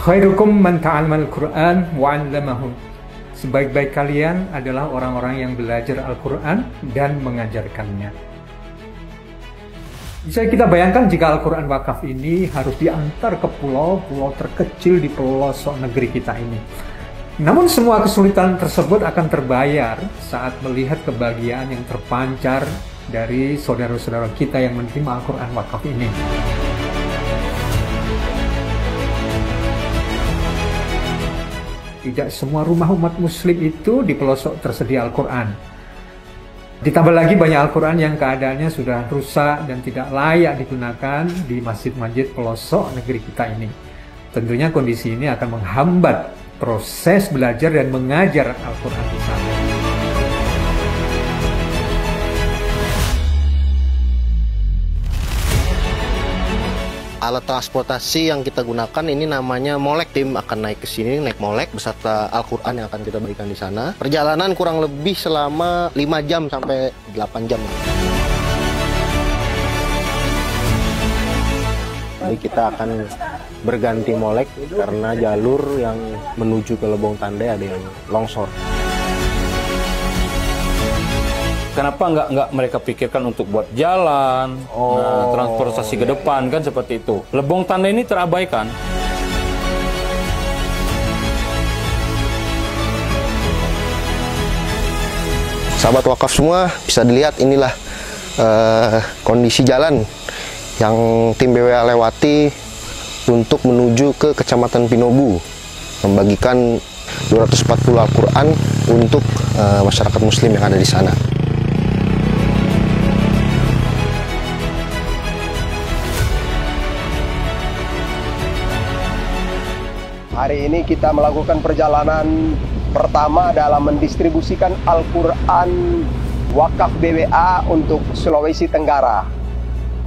Khairukum man ta'allamal Qur'an wa 'allamahu. Sebaik-baik kalian adalah orang-orang yang belajar Al-Quran dan mengajarkannya. Bisa kita bayangkan jika Al-Quran wakaf ini harus diantar ke pulau-pulau terkecil di pelosok negeri kita ini. Namun semua kesulitan tersebut akan terbayar saat melihat kebahagiaan yang terpancar dari saudara-saudara kita yang menerima Al-Quran wakaf ini. Tidak semua rumah umat muslim itu di pelosok tersedia Al-Quran. Ditambah lagi banyak Al-Quran yang keadaannya sudah rusak dan tidak layak digunakan di masjid-masjid pelosok negeri kita ini. Tentunya kondisi ini akan menghambat proses belajar dan mengajar Al-Quran di sana. Alat transportasi yang kita gunakan ini namanya molek. Tim akan naik ke sini, naik molek beserta Al-Quran yang akan kita bagikan di sana. Perjalanan kurang lebih selama 5 jam sampai 8 jam. Jadi kita akan berganti molek karena jalur yang menuju ke Lebong Tandai ada yang longsor. Kenapa nggak mereka pikirkan untuk buat jalan, transportasi ke depan kan seperti itu. Lebong Tandai ini terabaikan. Sahabat wakaf semua, bisa dilihat inilah kondisi jalan yang tim BWA lewati untuk menuju ke Kecamatan Pinobu, membagikan 240 Al-Quran untuk masyarakat muslim yang ada di sana. Hari ini kita melakukan perjalanan pertama dalam mendistribusikan Al-Quran wakaf BWA untuk Sulawesi Tenggara.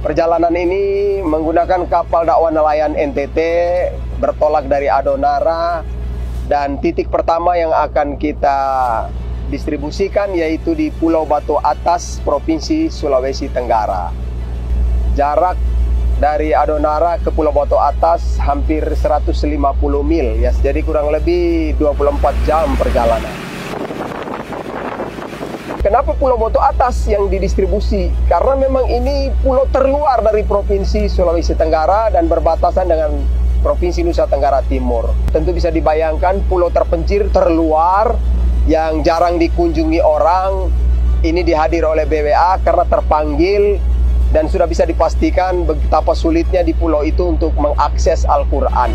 Perjalanan ini menggunakan kapal dakwah nelayan NTT bertolak dari Adonara, dan titik pertama yang akan kita distribusikan yaitu di Pulau Batu Atas, Provinsi Sulawesi Tenggara. Jarak dari Adonara ke Pulau Batu Atas hampir 150 mil ya, jadi kurang lebih 24 jam perjalanan. Kenapa Pulau Batu Atas yang didistribusi? Karena memang ini pulau terluar dari Provinsi Sulawesi Tenggara dan berbatasan dengan Provinsi Nusa Tenggara Timur. Tentu bisa dibayangkan pulau terpencil, terluar, yang jarang dikunjungi orang, ini dihadir oleh BWA karena terpanggil. Dan sudah bisa dipastikan betapa sulitnya di pulau itu untuk mengakses Al-Quran.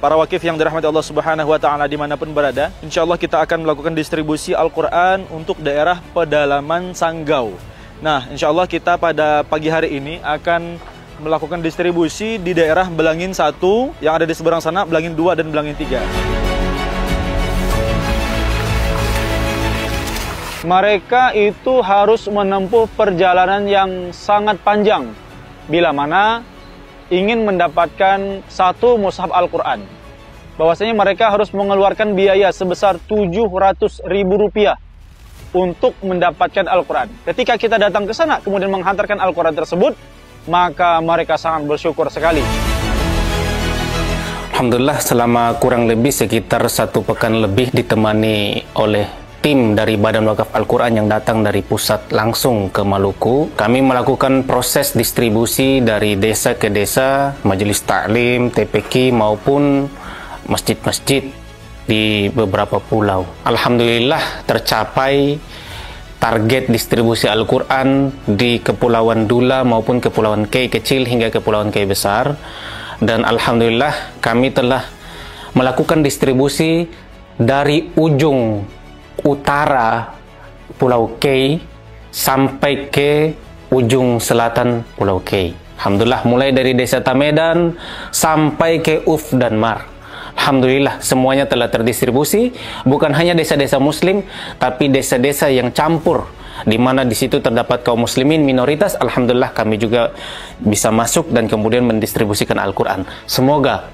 Para wakif yang dirahmati Allah Subhanahu wa Ta'ala dimanapun berada, insya Allah kita akan melakukan distribusi Al-Quran untuk daerah pedalaman Sanggau. Nah, insya Allah kita pada pagi hari ini akan melakukan distribusi di daerah Belangin 1 yang ada di seberang sana, Belangin 2 dan Belangin 3. Mereka itu harus menempuh perjalanan yang sangat panjang bila mana ingin mendapatkan satu mushaf Al-Quran. Bahwasanya mereka harus mengeluarkan biaya sebesar Rp700.000 untuk mendapatkan Al-Quran. Ketika kita datang ke sana kemudian menghantarkan Al-Quran tersebut, maka mereka sangat bersyukur sekali. Alhamdulillah selama kurang lebih sekitar 1 pekan lebih ditemani oleh tim dari Badan Wakaf Al-Quran yang datang dari pusat langsung ke Maluku. Kami melakukan proses distribusi dari desa ke desa, majelis taklim, TPQ maupun masjid-masjid di beberapa pulau. Alhamdulillah tercapai target distribusi Al-Quran di Kepulauan Dula maupun Kepulauan Kei kecil hingga Kepulauan Kei besar. Dan Alhamdulillah kami telah melakukan distribusi dari ujung utara Pulau Kei sampai ke ujung selatan Pulau Kei. Alhamdulillah mulai dari desa Tamedan sampai ke Uf dan Mar. Alhamdulillah semuanya telah terdistribusi, bukan hanya desa-desa muslim tapi desa-desa yang campur di mana di situ terdapat kaum muslimin minoritas. Alhamdulillah kami juga bisa masuk dan kemudian mendistribusikan Al-Quran. Semoga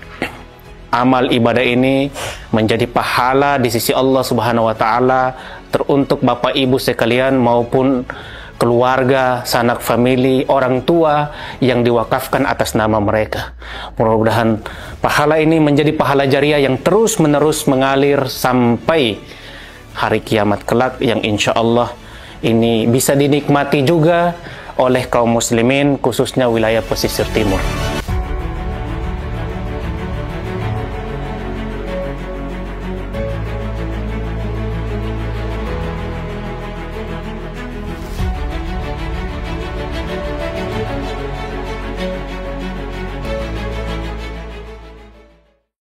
amal ibadah ini menjadi pahala di sisi Allah Subhanahu wa Ta'ala teruntuk Bapak Ibu sekalian maupun keluarga, sanak famili, orang tua yang diwakafkan atas nama mereka. Mudah-mudahan pahala ini menjadi pahala jariah yang terus-menerus mengalir sampai hari kiamat kelak, yang insya Allah ini bisa dinikmati juga oleh kaum muslimin, khususnya wilayah pesisir timur.